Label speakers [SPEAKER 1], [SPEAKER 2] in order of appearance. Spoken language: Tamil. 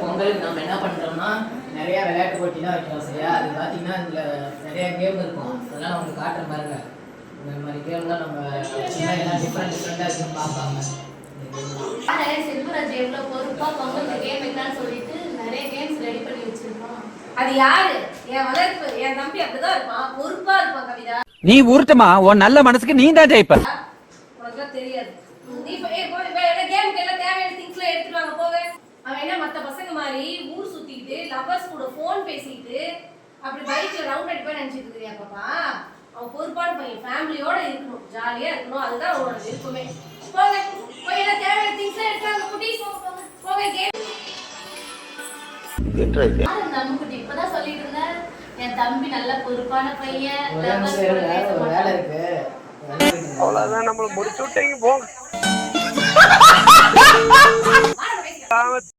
[SPEAKER 1] பொங்கலுக்கு நம்ம என்ன பண்றோம்னா நிறைய விளையாட்டு போட்டி தான் வைக்கிறோம் சரியா. அது பார்த்தீங்கன்னா இதுல நிறைய கேம் இருக்கும். அதெல்லாம் உங்களுக்கு காட்டுற பாருங்க. இந்த மாதிரி கேம்லாம் நம்ம எல்லாம் டிஃப்ரெண்டா இருக்குன்னு பார்ப்பாங்க.
[SPEAKER 2] செல்வராஜ் எவ்வளவு பொறுப்பா பொங்கலுக்கு கேம் வைக்கலாம்னு சொல்லிட்டு நிறைய கேம்ஸ் ரெடி பண்ணி வச்சிருக்கோம்.
[SPEAKER 3] அது யாரு? என் வளர்ப்பு என் தம்பி அப்படிதான் இருப்பான், பொறுப்பா இருப்பான். கவிதா
[SPEAKER 4] நீ ஊர்த்தமா உன் நல்ல மனசுக்கு நீ தான் ஜெயிப்ப.
[SPEAKER 3] உனக்கு தெரியாது. நீ கேமுக்கு எல்லாம் தேவையான திங்ஸ்ல எடுத்துட்டு வாங்க போக. அவன் என்ன மத்த பசங்க மாதிரி ஊர் சுத்திட்டு லவர்ஸ் கூட போன் பேசிட்டு அப்படி பைக்ல ரவுண்ட் அடிப்பா நினைச்சிட்டு இருக்கியா பாப்பா? அவன் பொறுப்பான பையன், ஃபேமிலியோட இருக்கணும், ஜாலியா இருக்கணும், அதுதான் அவனோட விருப்பமே. போங்க போய் எல்லாம் தேவையான திங்ஸ்ல எடுத்துவாங்க குட்டி. போங்க கேம்.
[SPEAKER 2] நம்ம குட்டி இப்பதான் சொல்லிட்டு இருந்த என் தம்பி நல்ல பொறுப்பான பையன்.
[SPEAKER 1] வேலை இருக்கு.
[SPEAKER 5] அவ்வளவுதான், நம்மள முடிச்சு விட்டீங்க போங்க.